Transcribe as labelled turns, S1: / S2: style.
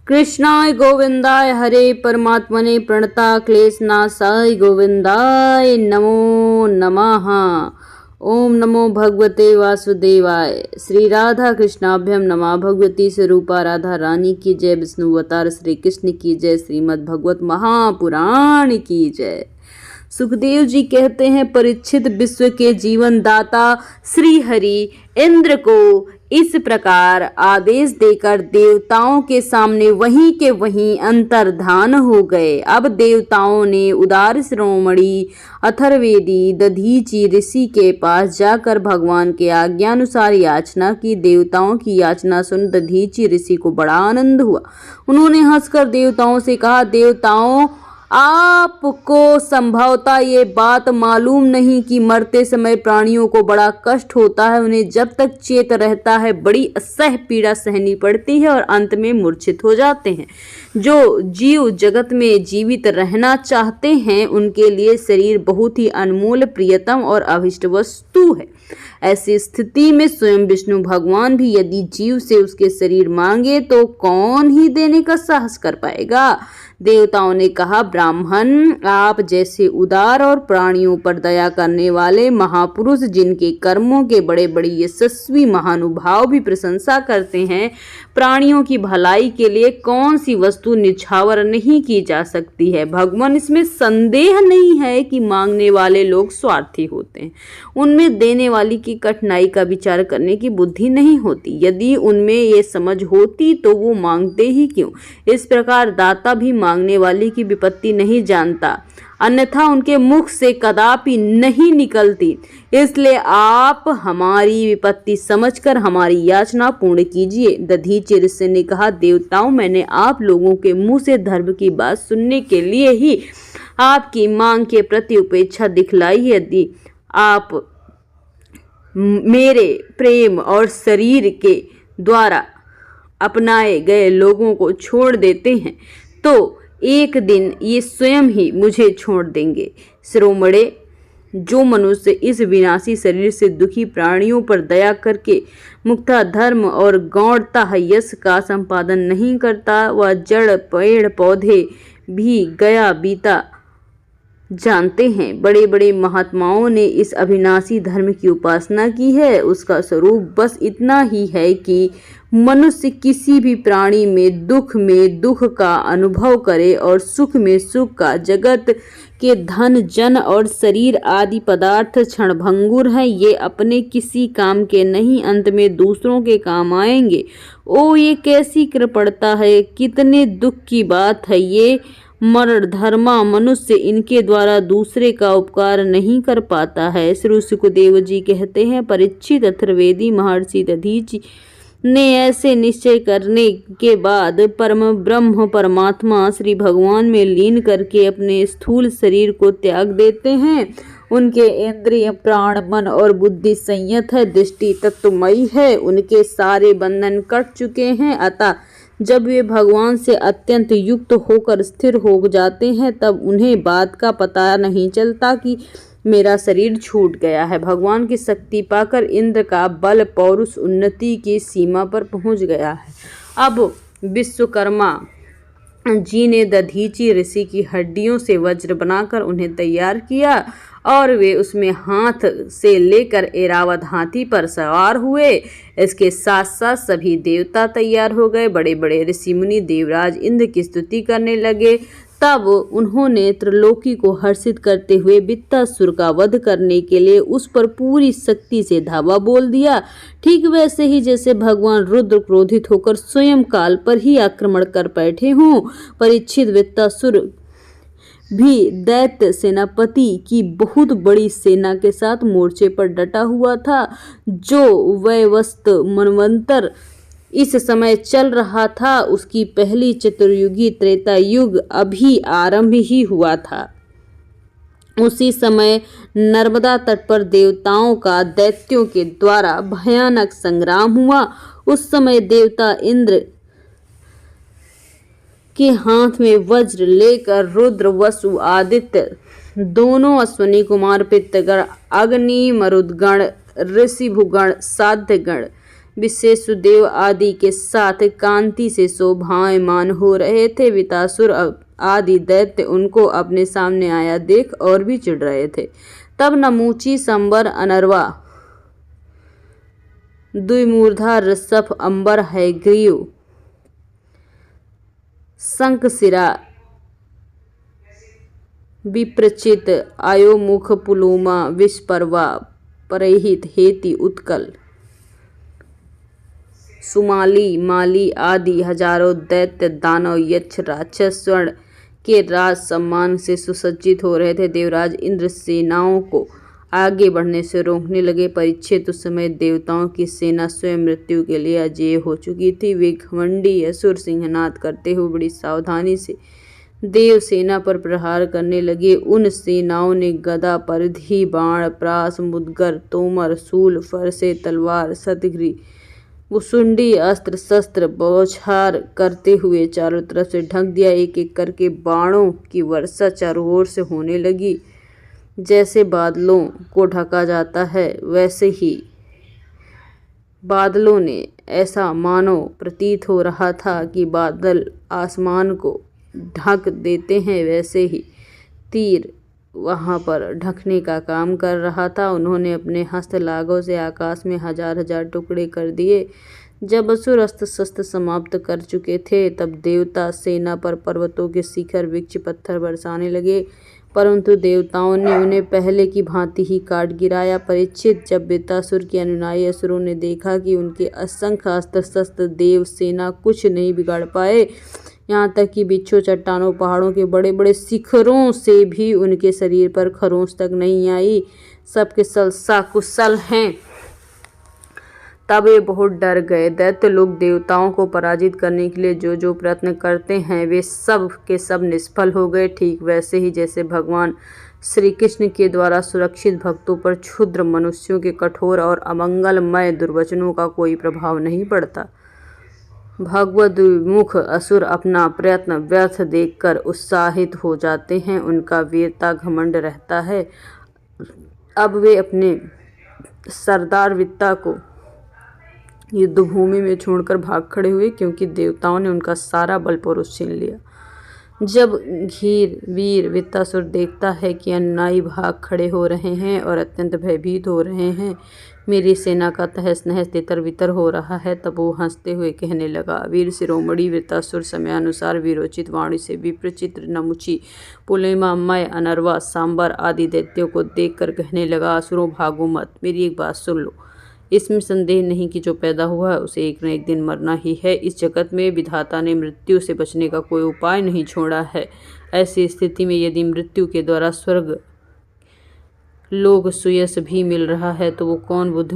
S1: कृष्णाय गोविंदाय हरे परमात्मने प्रणता क्लेशनाशाय गोविंदाय नमो नमः। ओम नमो भगवते वासुदेवाय। श्री राधा कृष्णाभ्यम नमः। भगवती स्वरूपा राधा रानी की जय। विष्णु अवतार श्री कृष्ण की जय। श्रीमद् भगवत महापुराण की जय। सुखदेव जी कहते हैं, परीक्षित विश्व के जीवन दाता श्री हरि इंद्र को इस प्रकार आदेश देकर देवताओं के सामने वहीं के वहीं अंतर्धान हो गए। अब देवताओं ने उदार शिरोमणि अथर्ववेदी दधीचि ऋषि के पास जाकर भगवान के आज्ञानुसार याचना की। देवताओं की याचना सुन दधीचि ऋषि को बड़ा आनंद हुआ। उन्होंने हंसकर देवताओं से कहा, देवताओं, आपको संभवतः ये बात मालूम नहीं कि मरते समय प्राणियों को बड़ा कष्ट होता है। उन्हें जब तक चेत रहता है बड़ी असह्य पीड़ा सहनी पड़ती है और अंत में मूर्छित हो जाते हैं। जो जीव जगत में जीवित रहना चाहते हैं उनके लिए शरीर बहुत ही अनमोल, प्रियतम और अभिष्ट वस्तु है। ऐसी स्थिति में स्वयं विष्णु भगवान भी यदि जीव से उसके शरीर मांगे तो कौन ही देने का साहस कर पाएगा। देवताओं ने कहा, ब्राह्मण, आप जैसे उदार और प्राणियों पर दया करने वाले महापुरुष, जिनके कर्मों के बड़े बड़े यशस्वी महानुभाव भी प्रशंसा करते हैं, प्राणियों की भलाई के लिए कौन सी वस्तु निछावर नहीं की जा सकती है। भगवान, इसमें संदेह नहीं है कि मांगने वाले लोग स्वार्थी होते हैं। उनमें देने वाली की कठिनाई का विचार करने की बुद्धि नहीं होती। यदि उनमें ये समझ होती तो वो मांगते ही क्यों। इस प्रकार दाता भी मांगने वाले की विपत्ति नहीं जानता, अन्यथा उनके मुख से कदापि नहीं निकलती। इसलिए आप हमारी विपत्ति समझकर हमारी याचना पूर्ण कीजिए। दधीचि ऋषि ने कहा, देवताओं, मैंने आप लोगों के मुंह से धर्म की बात सुनने के लिए ही आपकी मांग के प्रति उपेक्षा दिखलाई। यदि आप मेरे प्रेम और शरीर के द्वारा अपनाए गए लोगों को छोड़ देते हैं तो एक दिन ये स्वयं ही मुझे छोड़ देंगे। शिरोमणे, जो मनुष्य इस विनाशी शरीर से दुखी प्राणियों पर दया करके मुक्ता धर्म और गौणता यश का संपादन नहीं करता, वह जड़ पेड़ पौधे भी गया बीता जानते हैं। बड़े बड़े महात्माओं ने इस अविनाशी धर्म की उपासना की है। उसका स्वरूप बस इतना ही है कि मनुष्य किसी भी प्राणी में दुख का अनुभव करे और सुख में सुख का। जगत के धन जन और शरीर आदि पदार्थ क्षणभंगुर हैं। ये अपने किसी काम के नहीं, अंत में दूसरों के काम आएंगे। ओ, ये कैसी कृपणता है, कितने दुख की बात है। ये मरण धर्मा मनुष्य इनके द्वारा दूसरे का उपकार नहीं कर पाता है। श्री सुखदेव जी कहते हैं, परीक्षित अथर्ववेदी महर्षि दधीचि ने ऐसे निश्चय करने के बाद परम ब्रह्म परमात्मा श्री भगवान में लीन करके अपने स्थूल शरीर को त्याग देते हैं। उनके इंद्रिय प्राण मन और बुद्धि संयत है, दृष्टि तत्वमयी है, उनके सारे बंधन कट चुके हैं। अतः जब वे भगवान से अत्यंत युक्त होकर स्थिर हो जाते हैं तब उन्हें बात का पता नहीं चलता कि मेरा शरीर छूट गया है। भगवान की शक्ति पाकर इंद्र का बल पौरुष उन्नति की सीमा पर पहुंच गया है। अब विश्वकर्मा जी ने दधीचि ऋषि की हड्डियों से वज्र बनाकर उन्हें तैयार किया और वे उसमें हाथ से लेकर ऐरावत हाथी पर सवार हुए। इसके साथ साथ सभी देवता तैयार हो गए। बड़े बड़े ऋषि मुनि देवराज इंद्र की स्तुति करने लगे। तब उन्होंने त्रिलोकी को हर्षित करते हुए वित्तासुर का वध करने के लिए उस पर पूरी शक्ति से धावा बोल दिया। ठीक वैसे ही जैसे भगवान रुद्र क्रोधित होकर स्वयं काल पर ही आक्रमण कर बैठे हों। परीक्षित वित्तासुर भी दैत्य सेनापति की बहुत बड़ी सेना के साथ मोर्चे पर डटा हुआ था। जो वैवस्त मनवंतर इस समय चल रहा था, उसकी पहली चतुर्युगी त्रेता युग अभी आरंभ ही हुआ था। उसी समय नर्मदा तट पर देवताओं का दैत्यों के द्वारा भयानक संग्राम हुआ। उस समय देवता इंद्र के हाथ में वज्र लेकर रुद्र वसु आदित्य दोनों अश्वनी कुमार पितृगण अग्नि मरुदगण ऋषि भूगण साध्यगण विशेषदेव आदि के साथ कांति से शोभायमान हो रहे थे। वितासुर आदि दैत्य उनको अपने सामने आया देख और भी चिढ़ रहे थे। तब नमूची, संबर, अनर्वा, द्विमूर्धा, ऋषभ, अंबर, हयग्रीव, शंखशिरा, विप्रचित, आयोमुख, पुलोमा, विषपर्वा, परहित, हेति, उत्कल, सुमाली, माली आदि हजारों दैत्य, दानव, यक्ष, राक्षस स्वर्ण के राज सम्मान से सुसज्जित हो रहे थे। देवराज इंद्र सेनाओं को आगे बढ़ने से रोकने लगे। परीक्षित, उस समय देवताओं की सेना स्वयं मृत्यु के लिए अजेय हो चुकी थी। वे घमंडी असुर सिंहनाद करते हुए बड़ी सावधानी से देव सेना पर प्रहार करने लगे। उन सेनाओं ने गदा, परिधि, बाण, प्रास, मुदगर, तोमर, शूल, फरसे, तलवार, शतघ्नी, मुसुंडी, अस्त्र शस्त्र बौछार करते हुए चारों तरफ से ढक दिया। एक एक करके बाणों की वर्षा चारों ओर से होने लगी। जैसे बादलों को ढका जाता है वैसे ही बादलों ने, ऐसा मानो प्रतीत हो रहा था कि बादल आसमान को ढक देते हैं, वैसे ही तीर वहां पर ढकने का काम कर रहा था। उन्होंने अपने हस्तलाघों से आकाश में हजार हजार टुकड़े कर दिए। जब असुर अस्त्र शस्त्र समाप्त कर चुके थे तब देवता सेना पर पर्वतों के शिखर, वृक्ष, पत्थर बरसाने लगे, परंतु देवताओं ने उन्हें पहले की भांति ही काट गिराया। परीक्षित, जब वृत्तासुर के अनुयायी असुरों ने देखा कि उनके असंख्य अस्त्र शस्त्र देव सेना कुछ नहीं बिगाड़ पाए, यहाँ तक कि बिच्छू, चट्टानों, पहाड़ों के बड़े बड़े शिखरों से भी उनके शरीर पर खरोंच तक नहीं आई, सबके सब सकुशल हैं, तब वे बहुत डर गए। दैत्य लोग देवताओं को पराजित करने के लिए जो जो प्रयत्न करते हैं वे सब के सब निष्फल हो गए। ठीक वैसे ही जैसे भगवान श्री कृष्ण के द्वारा सुरक्षित भक्तों पर क्षुद्र मनुष्यों के कठोर और अमंगलमय दुर्वचनों का कोई प्रभाव नहीं पड़ता। भगवद विमुख असुर अपना प्रयत्न व्यर्थ देखकर उत्साहित हो जाते हैं, उनका वीरता घमंड रहता है। अब वे अपने सरदार वित्ता को युद्धभूमि में छोड़कर भाग खड़े हुए, क्योंकि देवताओं ने उनका सारा बल पौरुष छीन लिया। जब वीर वृत्तासुर देखता है कि अनुयायी भाग खड़े हो रहे हैं और अत्यंत भयभीत हो रहे हैं, मेरी सेना का तहस नहस तितर बितर हो रहा है, तब वो हंसते हुए कहने लगा। वीर शिरोमणि वृत्तासुर समयानुसार वीरोचित वाणी से विप्रचित्र, नमुची, पुलेमा, मय, अनर्वा, सांबर आदि दैत्यों को देखकर कहने लगा, असुरों भागो मत, मेरी एक बात सुन लो। इसमें संदेह नहीं कि जो पैदा हुआ है उसे एक न एक दिन मरना ही है। इस जगत में विधाता ने मृत्यु से बचने का कोई उपाय नहीं छोड़ा है। ऐसी स्थिति में यदि मृत्यु के द्वारा स्वर्ग लोक सुयश भी मिल रहा है तो वो कौन बुद्धिमान